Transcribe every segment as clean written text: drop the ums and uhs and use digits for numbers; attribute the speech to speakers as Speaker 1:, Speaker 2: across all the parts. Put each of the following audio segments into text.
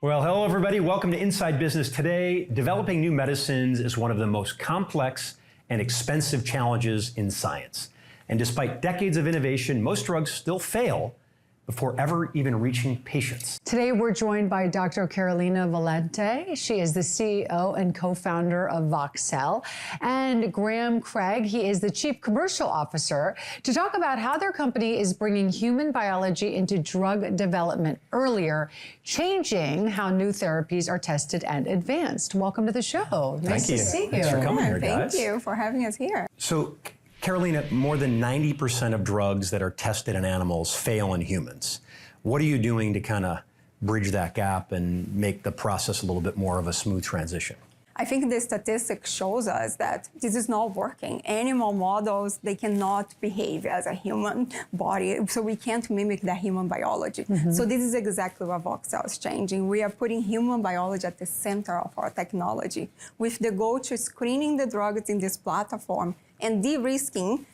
Speaker 1: Well, hello, everybody. Welcome to Inside Business. Today, developing new medicines is one of the most complex and expensive challenges in science. And despite decades of innovation, most drugs still fail before ever even reaching patients.
Speaker 2: Today, we're joined by Dr. Carolina Valente. She is the CEO and co-founder of VoxCell, and Graham Craig. He is the Chief Commercial Officer, to talk about how their company is bringing human biology into drug development earlier, changing how new therapies are tested and advanced. Welcome to the show. Nice to see you.
Speaker 1: Thanks for coming here, guys.
Speaker 3: Thank you for having us here.
Speaker 1: So, Carolina, more than 90% of drugs that are tested in animals fail in humans. What are you doing to kind of bridge that gap and make the process a little bit more of a smooth transition?
Speaker 3: I think the statistics shows us that this is not working. Animal models, they cannot behave as a human body, so we can't mimic the human biology. So this is exactly what VoxCell is changing. We are putting human biology at the center of our technology, with the goal to screening the drugs in this platform and de-risking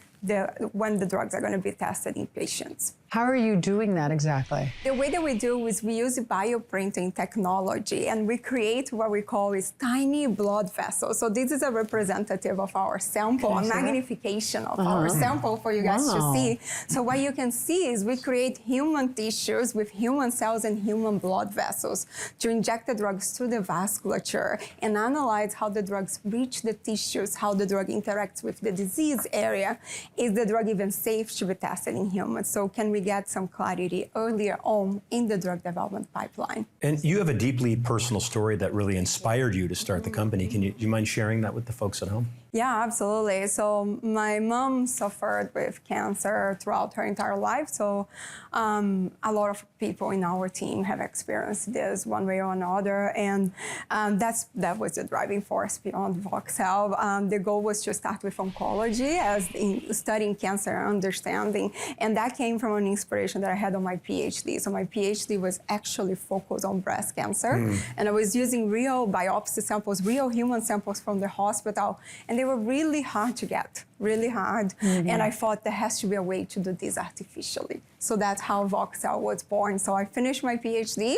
Speaker 3: when the drugs are going to be tested in patients.
Speaker 2: How are you doing that exactly?
Speaker 3: The way that we do is we use bioprinting technology, and we create what we call is tiny blood vessels. So this is a representative of our sample, a magnification of our sample for you guys to see. So what you can see is we create human tissues with human cells and human blood vessels to inject the drugs to the vasculature and analyze how the drugs reach the tissues, how the drug interacts with the disease area. Is the drug even safe to be tested in humans? So can we get some clarity earlier on in the drug development pipeline?
Speaker 1: And you have a deeply personal story that really inspired you to start the company. Do you mind sharing that with the folks at home?
Speaker 3: Yeah, absolutely. So my mom suffered with cancer throughout her entire life. So a lot of people in our team have experienced this one way or another. And that was the driving force beyond VoxCell. The goal was to start with oncology, as in studying cancer and understanding. And that came from an inspiration that I had on my PhD. So my PhD was actually focused on breast cancer. And I was using real biopsy samples, real human samples from the hospital. And they were really hard to get, really hard. And I thought there has to be a way to do this artificially. So that's how VoxCell was born. So I finished my PhD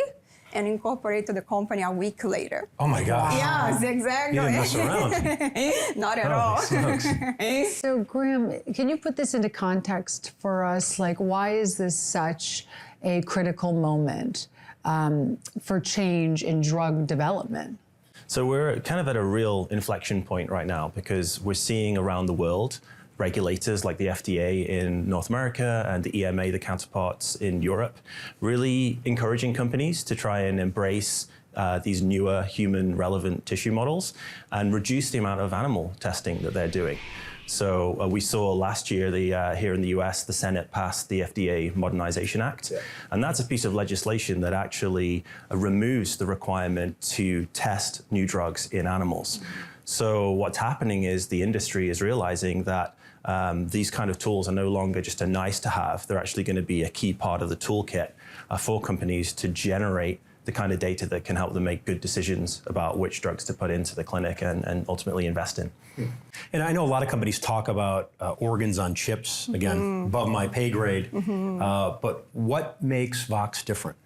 Speaker 3: and incorporated the company a week later.
Speaker 1: Oh my gosh.
Speaker 3: Yes, exactly.
Speaker 1: You didn't mess around.
Speaker 3: Not at all.
Speaker 2: So Graham, can you put this into context for us? Like, why is this such a critical moment for change in drug development?
Speaker 4: So we're kind of at a real inflection point right now, because we're seeing around the world regulators like the FDA in North America and the EMA, the counterparts in Europe, really encouraging companies to try and embrace these newer human relevant tissue models and reduce the amount of animal testing that they're doing. So we saw last year, here in the US, the Senate passed the FDA Modernization Act. And that's a piece of legislation that actually removes the requirement to test new drugs in animals. So what's happening is the industry is realizing that these kind of tools are no longer just a nice to have. They're actually going to be a key part of the toolkit for companies to generate the kind of data that can help them make good decisions about which drugs to put into the clinic and ultimately invest in.
Speaker 1: And I know a lot of companies talk about organs on chips, again, above my pay grade. But what makes Vox different?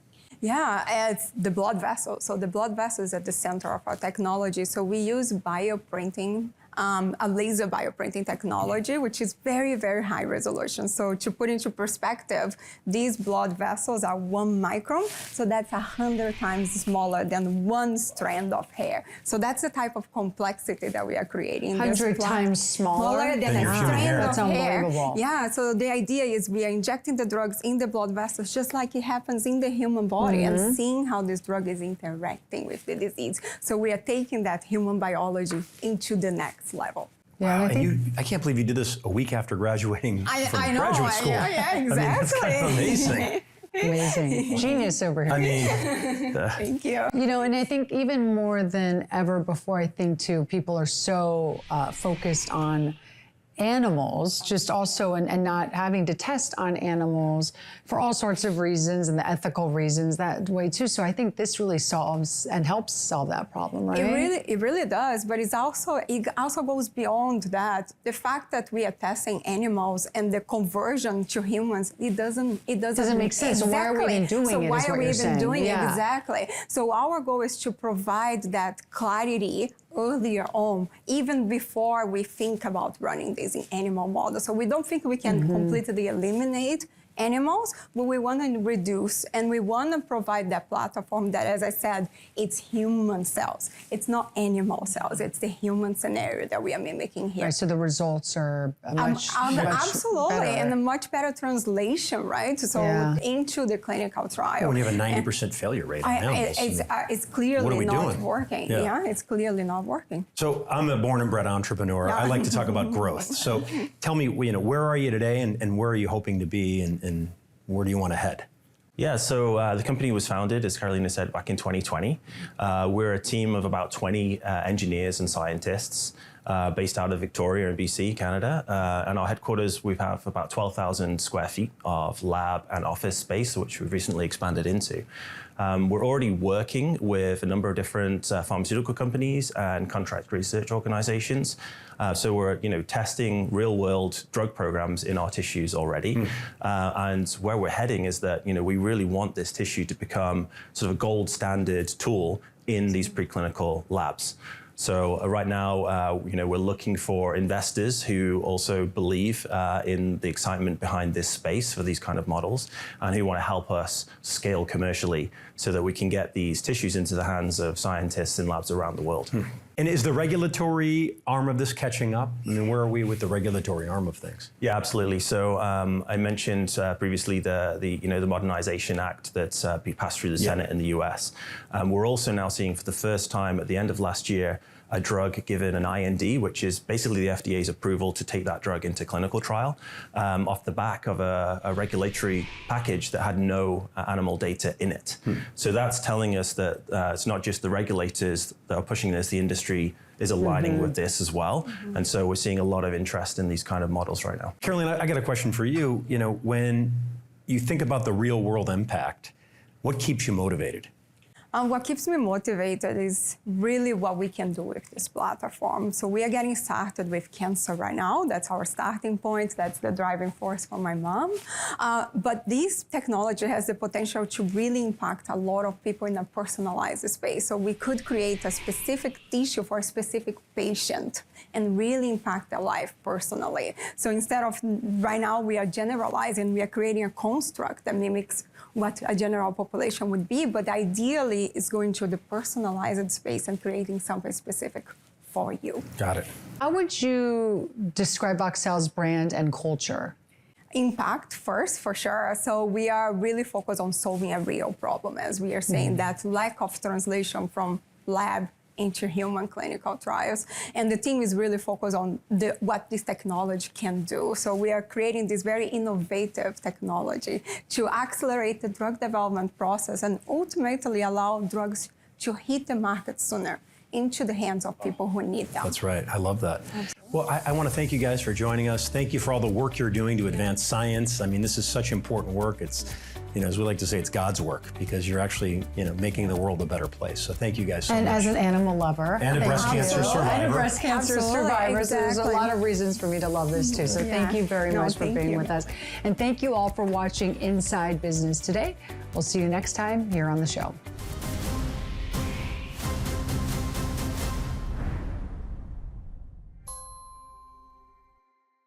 Speaker 3: Yeah, it's the blood vessel. So the blood vessel is at the center of our technology. So we use bioprinting, a laser bioprinting technology, which is very, very high resolution. So to put into perspective, these blood vessels are 1 micron. So that's 100 times smaller than 1 strand of hair. So that's the type of complexity that we are creating.
Speaker 2: 100 times smaller
Speaker 3: than a strand of
Speaker 2: That's
Speaker 3: hair.
Speaker 2: unbelievable.
Speaker 3: Yeah, so the idea is we are injecting the drugs in the blood vessels just like it happens in the human body and seeing how this drug is interacting with the disease. So we are taking that human biology into the next level.
Speaker 2: Yeah,
Speaker 1: Wow, I can't believe you did this a week after graduating from graduate school.
Speaker 3: Yeah, exactly.
Speaker 1: I mean, that's kind of amazing.
Speaker 2: Amazing. Genius over here.
Speaker 1: I mean,
Speaker 3: Thank you.
Speaker 2: You know, and I think even more than ever before, I think too, people are so focused on animals, just also, and not having to test on animals for all sorts of reasons and the ethical reasons that way too. So I think this really solves and helps solve that problem, right?
Speaker 3: It really does, but it also goes beyond that. The fact that we are testing animals and the conversion to humans, it doesn't
Speaker 2: make sense. So why are we even doing it?
Speaker 3: So why
Speaker 2: is
Speaker 3: are
Speaker 2: what
Speaker 3: we
Speaker 2: you're
Speaker 3: even
Speaker 2: saying.
Speaker 3: doing
Speaker 2: Yeah.
Speaker 3: it? Exactly. So our goal is to provide that clarity earlier on, even before we think about running this in animal models. So we don't think we can completely eliminate animals, but we want to reduce, and we want to provide that platform that, as I said, it's human cells. It's not animal cells. It's the human scenario that we are mimicking here.
Speaker 2: Right, so the results are much
Speaker 3: absolutely,
Speaker 2: better.
Speaker 3: and a much better translation, right? So
Speaker 2: Yeah.
Speaker 3: into the clinical trial.
Speaker 1: When you have a 90% failure rate on animals.
Speaker 3: It's clearly
Speaker 1: What are we
Speaker 3: not
Speaker 1: doing?
Speaker 3: working.
Speaker 1: Yeah.
Speaker 3: Yeah, it's clearly not working.
Speaker 1: So I'm a born and bred entrepreneur. I like to talk about growth. So tell me, where are you today and where are you hoping to be and where do you want to head?
Speaker 4: Yeah, so the company was founded, as Carolina said, back in 2020. We're a team of about 20 engineers and scientists based out of Victoria in BC, Canada. And our headquarters, we have about 12,000 square feet of lab and office space, which we've recently expanded into. We're already working with a number of different pharmaceutical companies and contract research organizations. So we're testing real-world drug programs in our tissues already. And where we're heading is that we really want this tissue to become sort of a gold standard tool in these preclinical labs. So right now, we're looking for investors who also believe in the excitement behind this space for these kind of models and who want to help us scale commercially so that we can get these tissues into the hands of scientists in labs around the world.
Speaker 1: And is the regulatory arm of this catching up? I mean, where are we with the regulatory arm of things?
Speaker 4: Yeah, absolutely. So I mentioned previously the Modernization Act that's passed through the Senate in the US. We're also now seeing for the first time at the end of last year a drug given an IND, which is basically the FDA's approval to take that drug into clinical trial off the back of a regulatory package that had no animal data in it. So that's telling us that it's not just the regulators that are pushing this, the industry is aligning with this as well. And so we're seeing a lot of interest in these kind of models right now.
Speaker 1: Carolina, I got a question for you. When you think about the real world impact, what keeps you motivated?
Speaker 3: What keeps me motivated is really what we can do with this platform. So we are getting started with cancer right now. That's our starting point. That's the driving force for my mom. But this technology has the potential to really impact a lot of people in a personalized space. So we could create a specific tissue for a specific patient and really impact their life personally. So instead of right now, we are generalizing, we are creating a construct that mimics what a general population would be, but ideally it's going to the personalized space and creating something specific for you.
Speaker 1: Got it.
Speaker 2: How would you describe VoxCell's brand and culture?
Speaker 3: Impact first, for sure. So we are really focused on solving a real problem, as we are saying, that lack of translation from lab into human clinical trials. And the team is really focused on what this technology can do. So we are creating this very innovative technology to accelerate the drug development process and ultimately allow drugs to hit the market sooner into the hands of people who need them.
Speaker 1: That's right. I love that. Well, I want to thank you guys for joining us. Thank you for all the work you're doing to advance science. I mean, this is such important work. It's, as we like to say, it's God's work because you're actually, making the world a better place. So thank you guys so much.
Speaker 2: And as an animal lover.
Speaker 1: And a breast cancer survivor.
Speaker 2: And a breast cancer
Speaker 3: Absolutely,
Speaker 2: survivor. So there's a
Speaker 3: exactly.
Speaker 2: lot of reasons for me to love this too. So thank you very much for being with us. And thank you all for watching Inside Business today. We'll see you next time here on the show.